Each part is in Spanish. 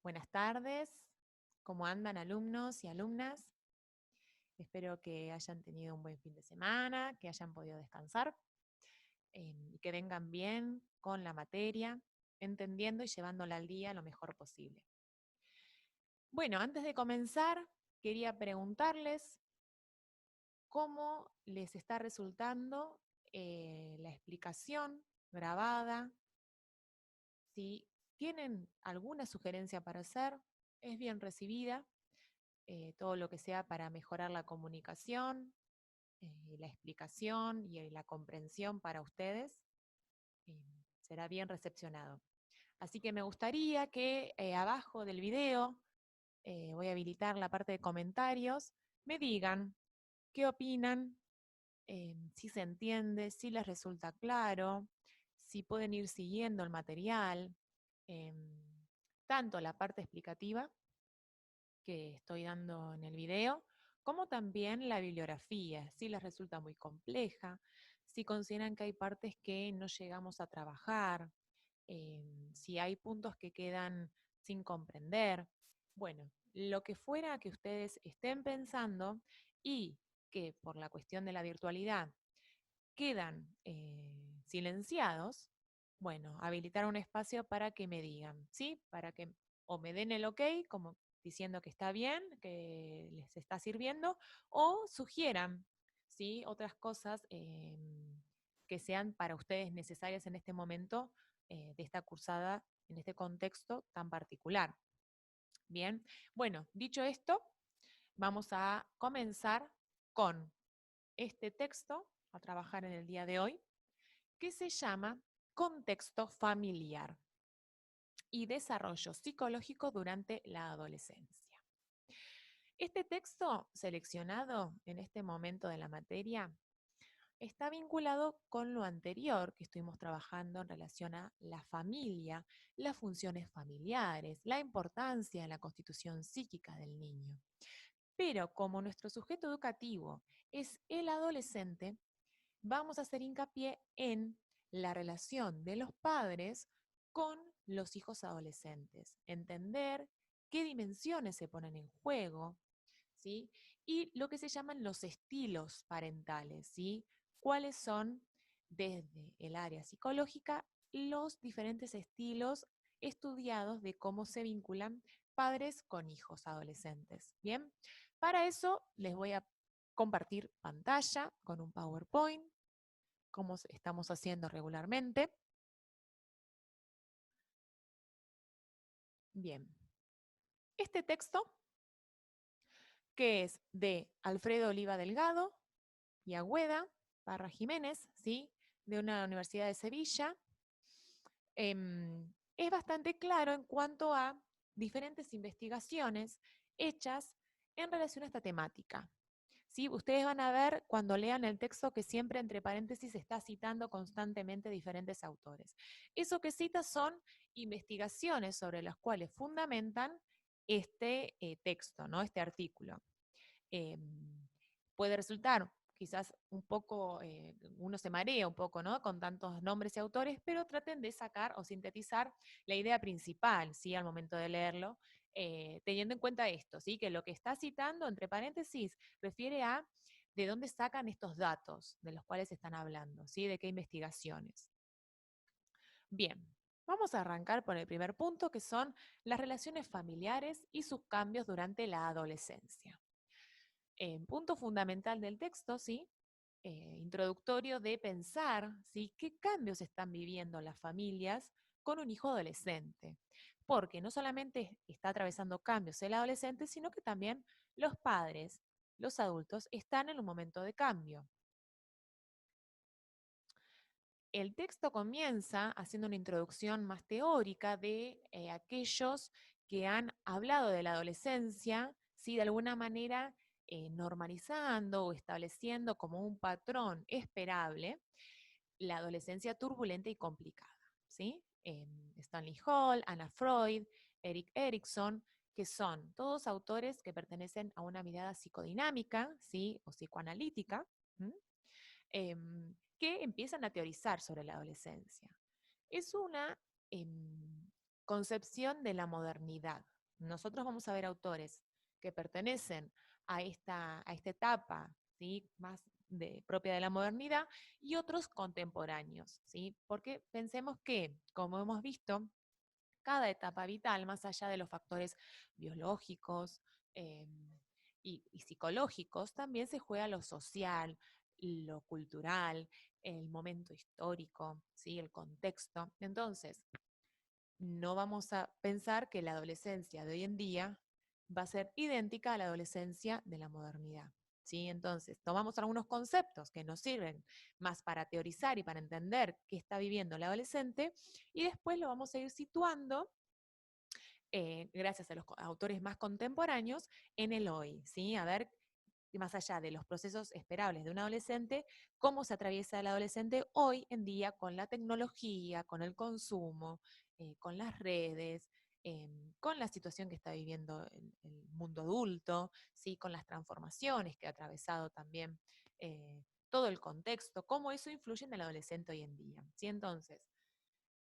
Buenas tardes, ¿cómo andan alumnos y alumnas? Espero que hayan tenido un buen fin de semana, que hayan podido descansar y que vengan bien con la materia, entendiendo y llevándola al día lo mejor posible. Bueno, antes de comenzar, quería preguntarles cómo les está resultando la explicación grabada. Si tienen alguna sugerencia para hacer, es bien recibida. Todo lo que sea para mejorar la comunicación, la explicación y la comprensión para ustedes será bien recepcionado. Así que me gustaría que abajo del video, voy a habilitar la parte de comentarios, me digan qué opinan, si se entiende, si les resulta claro, si pueden ir siguiendo el material, tanto la parte explicativa que estoy dando en el video, como también la bibliografía, si les resulta muy compleja, si consideran que hay partes que no llegamos a trabajar, si hay puntos que quedan sin comprender. Bueno, lo que fuera que ustedes estén pensando y que por la cuestión de la virtualidad quedan silenciados, bueno, habilitar un espacio para que me digan, ¿sí? Para que o me den el ok, como diciendo que está bien, que les está sirviendo, o sugieran, ¿sí? Otras cosas que sean para ustedes necesarias en este momento de esta cursada, en este contexto tan particular. Bien, bueno, dicho esto, vamos a comenzar con este texto a trabajar en el día de hoy, que se llama Contexto familiar y desarrollo psicológico durante la adolescencia. Este texto seleccionado en este momento de la materia está vinculado con lo anterior que estuvimos trabajando en relación a la familia, las funciones familiares, la importancia de la constitución psíquica del niño. Pero como nuestro sujeto educativo es el adolescente, vamos a hacer hincapié en la relación de los padres con los hijos adolescentes, entender qué dimensiones se ponen en juego, ¿sí? Y lo que se llaman los estilos parentales, ¿sí? Cuáles son, desde el área psicológica, los diferentes estilos estudiados de cómo se vinculan padres con hijos adolescentes. Bien, para eso les voy a compartir pantalla con un PowerPoint, como estamos haciendo regularmente. Bien, este texto, que es de Alfredo Oliva Delgado y Agüeda Parra Jiménez, ¿sí? De una universidad de Sevilla, es bastante claro en cuanto a diferentes investigaciones hechas en relación a esta temática. ¿Sí? Ustedes van a ver cuando lean el texto que siempre entre paréntesis está citando constantemente diferentes autores. Eso que cita son investigaciones sobre las cuales fundamentan este texto, ¿no? Este artículo. Eh, Puede resultar quizás un poco, uno se marea un poco, ¿no? Con tantos nombres y autores, pero traten de sacar o sintetizar la idea principal, ¿sí? Al momento de leerlo, teniendo en cuenta esto, ¿sí? Que lo que está citando, entre paréntesis, refiere a de dónde sacan estos datos de los cuales están hablando, ¿sí? De qué investigaciones. Bien, vamos a arrancar por el primer punto, que son las relaciones familiares y sus cambios durante la adolescencia. Punto fundamental del texto, ¿sí? Introductorio de pensar, ¿sí? ¿Qué cambios están viviendo las familias con un hijo adolescente? Porque no solamente está atravesando cambios el adolescente, sino que también los padres, los adultos, están en un momento de cambio. El texto comienza haciendo una introducción más teórica de aquellos que han hablado de la adolescencia, ¿sí? De alguna manera normalizando o estableciendo como un patrón esperable la adolescencia turbulenta y complicada, ¿sí? Stanley Hall, Anna Freud, Erik Erikson, que son todos autores que pertenecen a una mirada psicodinámica, ¿sí? O psicoanalítica, que empiezan a teorizar sobre la adolescencia. Es una concepción de la modernidad, nosotros vamos a ver autores que pertenecen a esta etapa, ¿sí? Más propia de la modernidad, y otros contemporáneos, ¿sí? Porque pensemos que, como hemos visto, cada etapa vital, más allá de los factores biológicos eh, y psicológicos, también se juega lo social, lo cultural, el momento histórico, ¿sí? El contexto. Entonces, no vamos a pensar que la adolescencia de hoy en día va a ser idéntica a la adolescencia de la modernidad. ¿Sí? Entonces, tomamos algunos conceptos que nos sirven más para teorizar y para entender qué está viviendo el adolescente, y después lo vamos a ir situando, gracias a los autores más contemporáneos, en el hoy, ¿sí? A ver, más allá de los procesos esperables de un adolescente, cómo se atraviesa el adolescente hoy en día con la tecnología, con el consumo, con las redes, con la situación que está viviendo el mundo adulto, ¿sí? Con las transformaciones que ha atravesado también todo el contexto, cómo eso influye en el adolescente hoy en día, ¿sí? Entonces,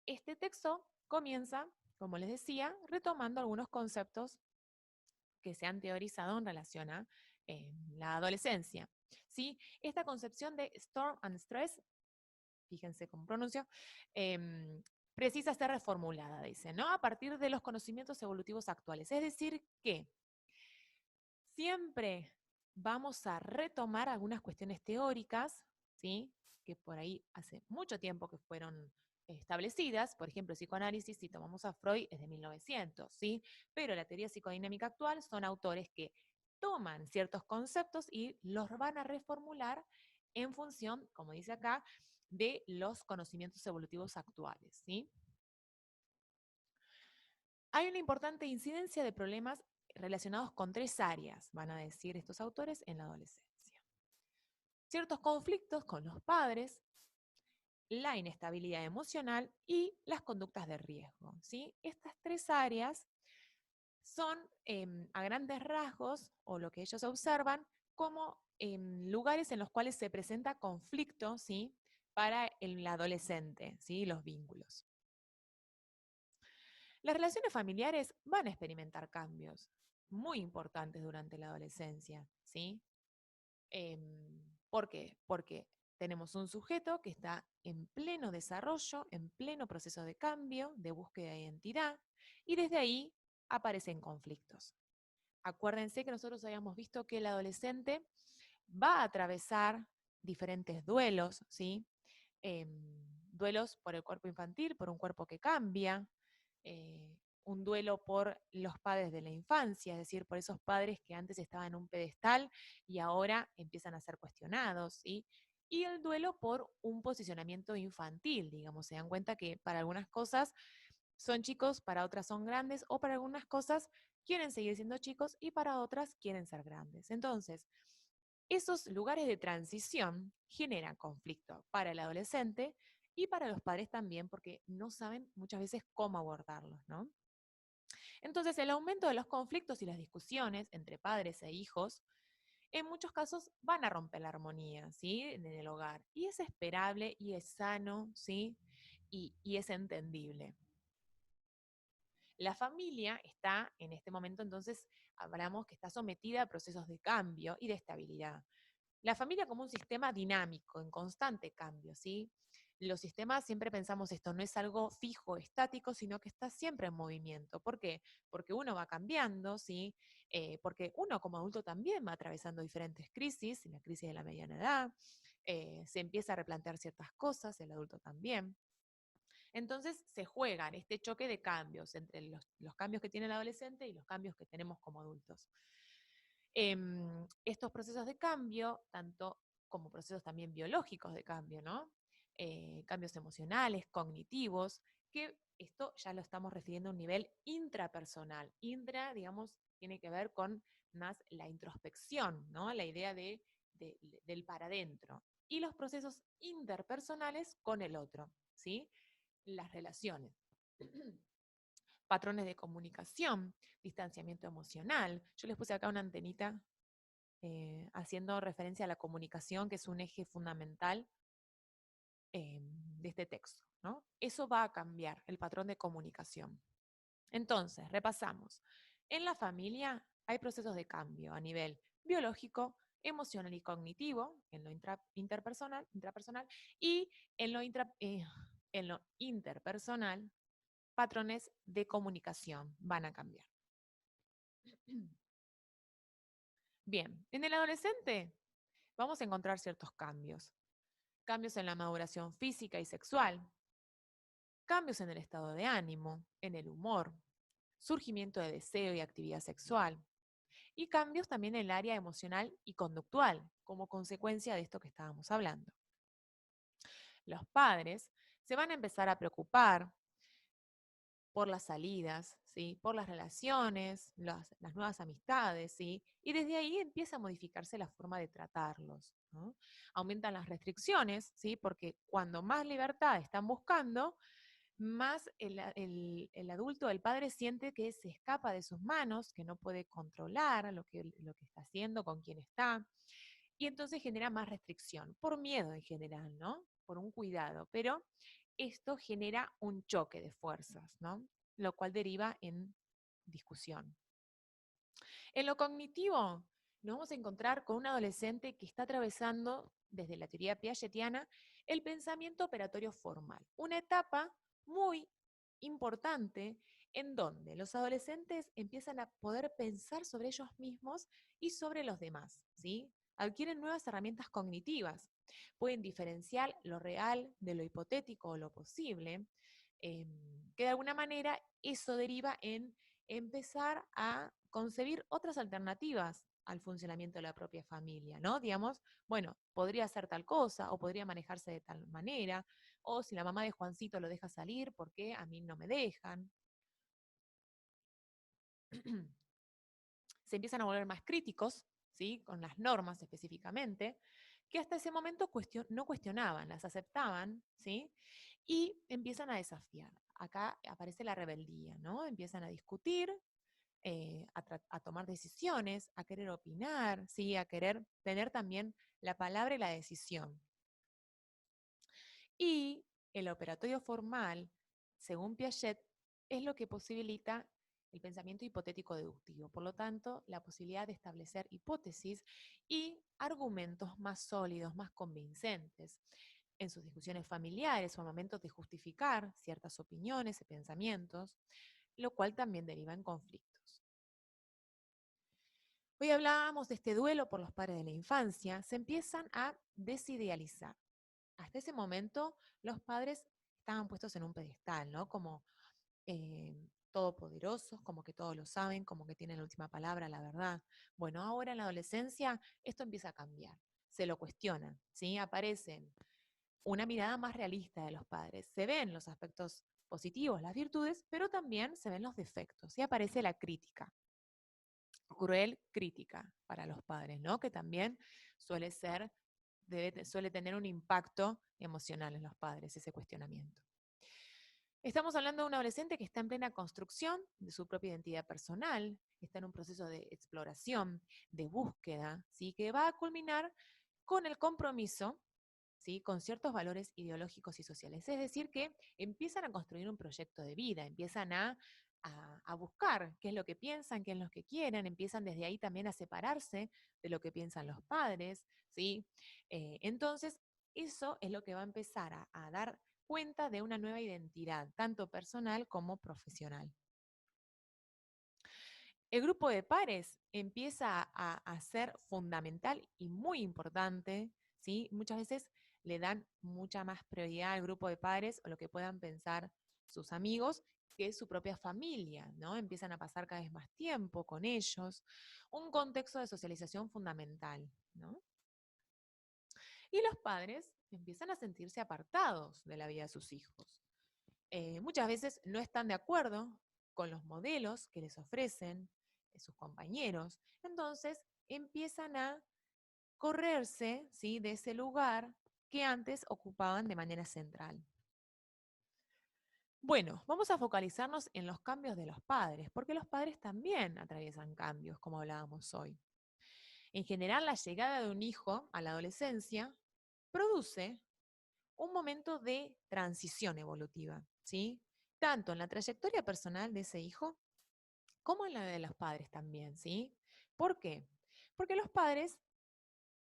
este texto comienza, como les decía, retomando algunos conceptos que se han teorizado en relación a la adolescencia. ¿Sí? Esta concepción de storm and stress, fíjense cómo pronuncio, precisa ser reformulada, dice, ¿no? A partir de los conocimientos evolutivos actuales. Es decir, que siempre vamos a retomar algunas cuestiones teóricas, ¿sí? Que por ahí hace mucho tiempo que fueron establecidas. Por ejemplo, el psicoanálisis, si tomamos a Freud, es de 1900, ¿sí? Pero la teoría psicodinámica actual son autores que toman ciertos conceptos y los van a reformular en función, como dice acá, de los conocimientos evolutivos actuales, ¿sí? Hay una importante incidencia de problemas relacionados con tres áreas, van a decir estos autores, en la adolescencia. Ciertos conflictos con los padres, la inestabilidad emocional y las conductas de riesgo, ¿sí? Estas tres áreas son, a grandes rasgos, o lo que ellos observan, como lugares en los cuales se presenta conflicto, ¿sí? Para el adolescente, ¿sí? Los vínculos. Las relaciones familiares van a experimentar cambios muy importantes durante la adolescencia, ¿sí? ¿Por qué? Porque tenemos un sujeto que está en pleno desarrollo, en pleno proceso de cambio, de búsqueda de identidad, y desde ahí aparecen conflictos. Acuérdense que nosotros habíamos visto que el adolescente va a atravesar diferentes duelos, ¿sí? Duelos por el cuerpo infantil, por un cuerpo que cambia, un duelo por los padres de la infancia, es decir, por esos padres que antes estaban en un pedestal y ahora empiezan a ser cuestionados, ¿sí? Y el duelo por un posicionamiento infantil, digamos, se dan cuenta que para algunas cosas son chicos, para otras son grandes, o para algunas cosas quieren seguir siendo chicos y para otras quieren ser grandes. Entonces, esos lugares de transición generan conflicto para el adolescente y para los padres también, porque no saben muchas veces cómo abordarlos, ¿no? Entonces, el aumento de los conflictos y las discusiones entre padres e hijos, en muchos casos van a romper la armonía, ¿sí? En el hogar. Y es esperable y es sano, ¿sí? Y es entendible. La familia está en este momento, entonces, hablamos que está sometida a procesos de cambio y de estabilidad. La familia como un sistema dinámico, en constante cambio, ¿sí? Los sistemas siempre pensamos esto, no es algo fijo, estático, sino que está siempre en movimiento. ¿Por qué? Porque uno va cambiando, ¿sí? Porque uno como adulto también va atravesando diferentes crisis, la crisis de la mediana edad, se empieza a replantear ciertas cosas, el adulto también. Entonces se juegan este choque de cambios entre los cambios que tiene el adolescente y los cambios que tenemos como adultos. Estos procesos de cambio, tanto como procesos también biológicos de cambio, ¿no? Cambios emocionales, cognitivos, que esto ya lo estamos refiriendo a un nivel intrapersonal. Intra, digamos, tiene que ver con más la introspección, ¿no? La idea del para adentro. Y los procesos interpersonales con el otro, ¿sí? Las relaciones. Patrones de comunicación, distanciamiento emocional. Yo les puse acá una antenita haciendo referencia a la comunicación, que es un eje fundamental de este texto, ¿no? Eso va a cambiar el patrón de comunicación. Entonces, repasamos. En la familia hay procesos de cambio a nivel biológico, emocional y cognitivo, en lo intrapersonal, y en lo interpersonal, patrones de comunicación van a cambiar. Bien, en el adolescente vamos a encontrar ciertos cambios. Cambios en la maduración física y sexual, cambios en el estado de ánimo, en el humor, surgimiento de deseo y actividad sexual, y cambios también en el área emocional y conductual, como consecuencia de esto que estábamos hablando. Los padres se van a empezar a preocupar por las salidas, ¿sí? Por las relaciones, las nuevas amistades, ¿sí? Y desde ahí empieza a modificarse la forma de tratarlos, ¿no? Aumentan las restricciones, ¿sí? Porque cuando más libertad están buscando, más el adulto, el padre, siente que se escapa de sus manos, que no puede controlar lo que está haciendo, con quién está, y entonces genera más restricción, por miedo en general, ¿no? Por un cuidado, pero esto genera un choque de fuerzas, ¿no? Lo cual deriva en discusión. En lo cognitivo, nos vamos a encontrar con un adolescente que está atravesando, desde la teoría piagetiana, el pensamiento operatorio formal, una etapa muy importante en donde los adolescentes empiezan a poder pensar sobre ellos mismos y sobre los demás, ¿sí? Adquieren nuevas herramientas cognitivas, pueden diferenciar lo real de lo hipotético o lo posible, que de alguna manera eso deriva en empezar a concebir otras alternativas al funcionamiento de la propia familia, ¿no? Digamos, bueno, podría hacer tal cosa o podría manejarse de tal manera, o si la mamá de Juancito lo deja salir, ¿por qué a mí no me dejan? Se empiezan a volver más críticos, ¿sí? Con las normas específicamente, que hasta ese momento no cuestionaban, las aceptaban, ¿sí? Y empiezan a desafiar. Acá aparece la rebeldía, ¿no? Empiezan a discutir, a tomar decisiones, a querer opinar, ¿sí? A querer tener también la palabra y la decisión. Y el operatorio formal, según Piaget, es lo que posibilita el pensamiento hipotético deductivo. Por lo tanto, la posibilidad de establecer hipótesis y argumentos más sólidos, más convincentes en sus discusiones familiares o momentos de justificar ciertas opiniones y pensamientos, lo cual también deriva en conflictos. Hoy hablábamos de este duelo por los padres de la infancia, se empiezan a desidealizar. Hasta ese momento los padres estaban puestos en un pedestal, ¿no? Como todopoderosos, como que todos lo saben, como que tienen la última palabra, la verdad. Bueno, ahora en la adolescencia esto empieza a cambiar, se lo cuestionan, ¿sí? Aparecen una mirada más realista de los padres, se ven los aspectos positivos, las virtudes, pero también se ven los defectos y aparece la crítica, cruel crítica para los padres, ¿no? Que también suele ser, suele tener un impacto emocional en los padres, ese cuestionamiento. Estamos hablando de un adolescente que está en plena construcción de su propia identidad personal, está en un proceso de exploración, de búsqueda, ¿sí? Que va a culminar con el compromiso, ¿sí? Con ciertos valores ideológicos y sociales. Es decir, que empiezan a construir un proyecto de vida, empiezan a buscar qué es lo que piensan, qué es lo que quieren, empiezan desde ahí también a separarse de lo que piensan los padres, ¿sí? Entonces, eso es lo que va a empezar a dar cuenta de una nueva identidad, tanto personal como profesional. El grupo de pares empieza a ser fundamental y muy importante, ¿sí? Muchas veces le dan mucha más prioridad al grupo de padres o lo que puedan pensar sus amigos que su propia familia, ¿no? Empiezan a pasar cada vez más tiempo con ellos, un contexto de socialización fundamental, ¿no? Y los padres empiezan a sentirse apartados de la vida de sus hijos. Muchas veces no están de acuerdo con los modelos que les ofrecen sus compañeros. Entonces empiezan a correrse, ¿sí? De ese lugar que antes ocupaban de manera central. Bueno, vamos a focalizarnos en los cambios de los padres, porque los padres también atraviesan cambios, como hablábamos hoy. En general, la llegada de un hijo a la adolescencia produce un momento de transición evolutiva, ¿sí? Tanto en la trayectoria personal de ese hijo como en la de los padres también, ¿sí? ¿Por qué? Porque los padres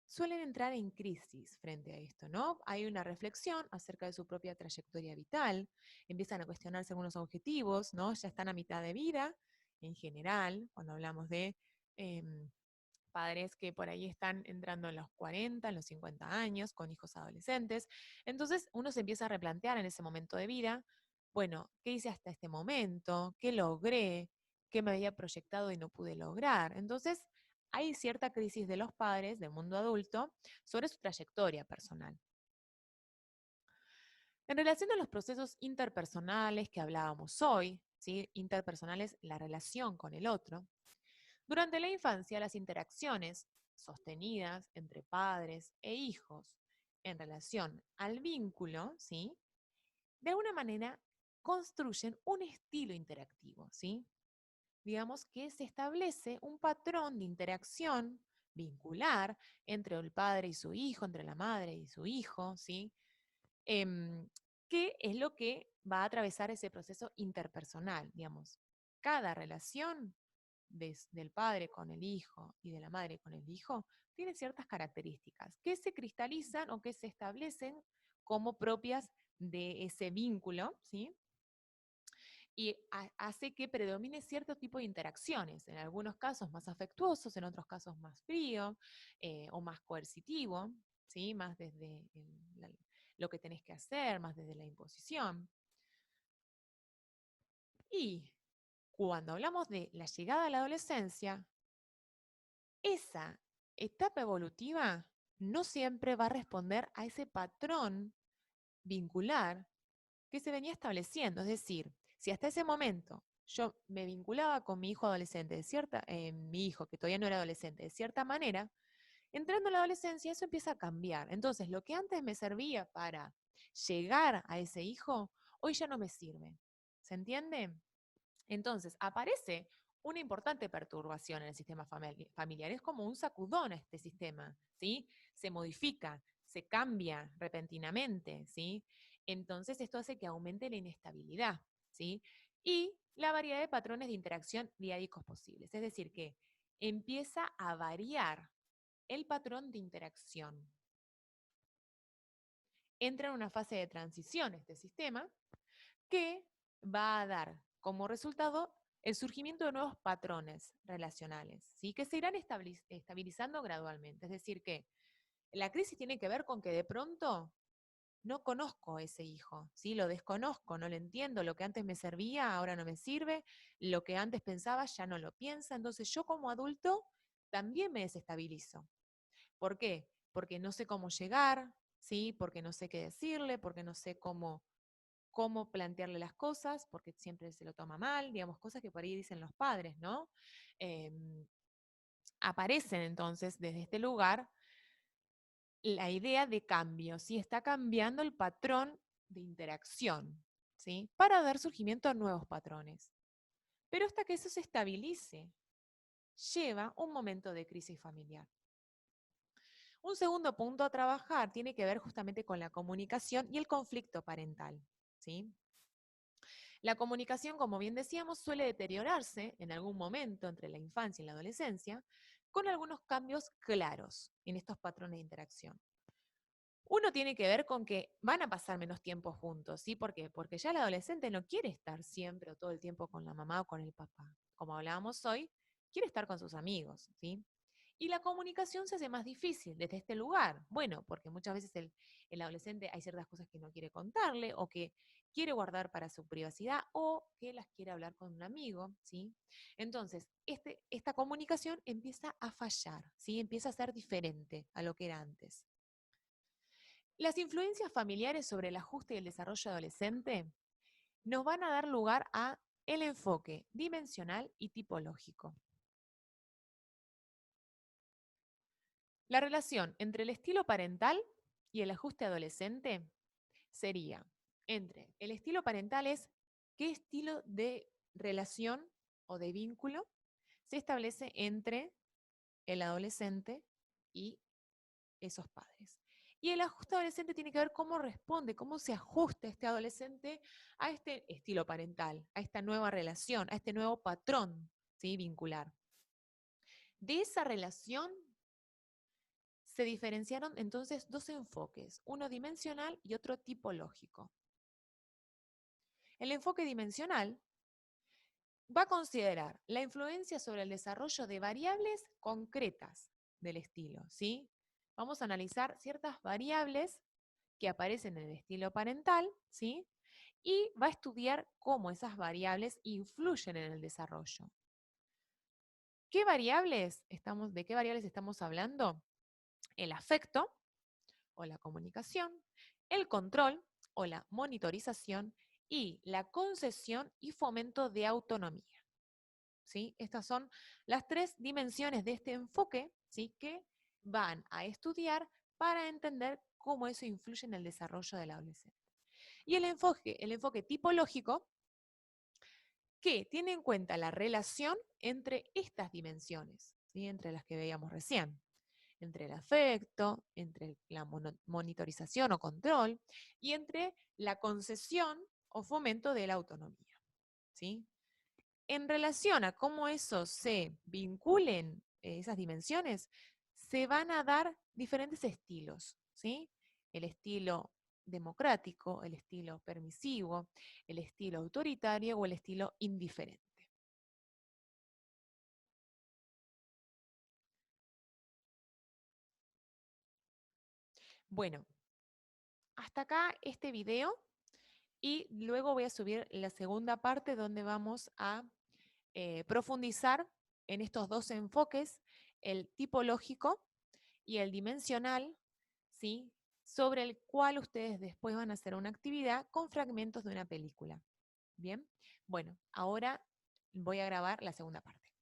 suelen entrar en crisis frente a esto, ¿no? Hay una reflexión acerca de su propia trayectoria vital, empiezan a cuestionarse algunos objetivos, ¿no? Ya están a mitad de vida, en general, cuando hablamos de padres que por ahí están entrando en los 40, en los 50 años, con hijos adolescentes. Entonces uno se empieza a replantear en ese momento de vida, bueno, ¿qué hice hasta este momento? ¿Qué logré? ¿Qué me había proyectado y no pude lograr? Entonces hay cierta crisis de los padres del mundo adulto sobre su trayectoria personal. En relación a los procesos interpersonales que hablábamos hoy, ¿sí? Interpersonales, la relación con el otro, durante la infancia, las interacciones sostenidas entre padres e hijos en relación al vínculo, ¿sí? De alguna manera construyen un estilo interactivo, ¿sí? Digamos que se establece un patrón de interacción vincular entre el padre y su hijo, entre la madre y su hijo, ¿sí? Em, que es lo que va a atravesar ese proceso interpersonal, digamos. Cada relación del padre con el hijo y de la madre con el hijo tiene ciertas características que se cristalizan o que se establecen como propias de ese vínculo, ¿sí? Y hace que predomine cierto tipo de interacciones, en algunos casos más afectuosos, en otros casos más frío o más coercitivo, ¿sí? Más desde lo que tenés que hacer, más desde la imposición. Y cuando hablamos de la llegada a la adolescencia, esa etapa evolutiva no siempre va a responder a ese patrón vincular que se venía estableciendo. Es decir, si hasta ese momento yo me vinculaba con mi hijo adolescente, mi hijo que todavía no era adolescente, de cierta manera, entrando en la adolescencia eso empieza a cambiar. Entonces, lo que antes me servía para llegar a ese hijo, hoy ya no me sirve. ¿Se entiende? Entonces, aparece una importante perturbación en el sistema familiar. Es como un sacudón a este sistema, ¿sí? Se modifica, se cambia repentinamente, ¿sí? Entonces, esto hace que aumente la inestabilidad, ¿sí? Y la variedad de patrones de interacción diádicos posibles. Es decir, que empieza a variar el patrón de interacción. Entra en una fase de transición este sistema que va a dar como resultado el surgimiento de nuevos patrones relacionales, ¿sí? Que se irán estabilizando gradualmente. Es decir, que la crisis tiene que ver con que de pronto no conozco a ese hijo, ¿sí? Lo desconozco, no lo entiendo, lo que antes me servía ahora no me sirve, lo que antes pensaba ya no lo piensa, entonces yo como adulto también me desestabilizo. ¿Por qué? Porque no sé cómo llegar, ¿sí? Porque no sé qué decirle, porque no sé cómo plantearle las cosas, porque siempre se lo toma mal, digamos, cosas que por ahí dicen los padres, ¿no? Eh, Aparecen entonces desde este lugar la idea de cambio, ¿sí? Está cambiando el patrón de interacción, ¿sí? Para dar surgimiento a nuevos patrones. Pero hasta que eso se estabilice, lleva un momento de crisis familiar. Un segundo punto a trabajar tiene que ver justamente con la comunicación y el conflicto parental, ¿sí? La comunicación, como bien decíamos, suele deteriorarse en algún momento entre la infancia y la adolescencia, con algunos cambios claros en estos patrones de interacción. Uno tiene que ver con que van a pasar menos tiempo juntos, ¿sí? ¿Por qué? Porque ya el adolescente no quiere estar siempre o todo el tiempo con la mamá o con el papá. Como hablábamos hoy, quiere estar con sus amigos, ¿sí? Y la comunicación se hace más difícil desde este lugar. Bueno, porque muchas veces el adolescente hay ciertas cosas que no quiere contarle o que quiere guardar para su privacidad o que las quiere hablar con un amigo, ¿sí? Entonces, esta comunicación empieza a fallar, ¿sí? Empieza a ser diferente a lo que era antes. Las influencias familiares sobre el ajuste y el desarrollo adolescente nos van a dar lugar a el enfoque dimensional y tipológico. La relación entre el estilo parental y el ajuste adolescente sería entre el estilo parental es qué estilo de relación o de vínculo se establece entre el adolescente y esos padres. Y el ajuste adolescente tiene que ver cómo responde, cómo se ajusta este adolescente a este estilo parental, a esta nueva relación, a este nuevo patrón ¿sí? Vincular. De esa relación se diferenciaron entonces dos enfoques, uno dimensional y otro tipológico. El enfoque dimensional va a considerar la influencia sobre el desarrollo de variables concretas del estilo, ¿sí? Vamos a analizar ciertas variables que aparecen en el estilo parental, ¿sí? Y va a estudiar cómo esas variables influyen en el desarrollo. ¿De qué variables estamos hablando? El afecto o la comunicación, el control o la monitorización y la concesión y fomento de autonomía. ¿Sí? Estas son las tres dimensiones de este enfoque, ¿sí? Que van a estudiar para entender cómo eso influye en el desarrollo del adolescente. Y el enfoque tipológico, que tiene en cuenta la relación entre estas dimensiones, ¿sí? Entre las que veíamos recién, entre el afecto, entre la monitorización o control y entre la concesión o fomento de la autonomía, ¿sí? En relación a cómo eso se vinculen, esas dimensiones, se van a dar diferentes estilos, ¿sí? El estilo democrático, el estilo permisivo, el estilo autoritario o el estilo indiferente. Bueno, hasta acá este video y luego voy a subir la segunda parte donde vamos a profundizar en estos dos enfoques, el tipológico y el dimensional, ¿sí? Sobre el cual ustedes después van a hacer una actividad con fragmentos de una película. ¿Bien? Bueno, ahora voy a grabar la segunda parte.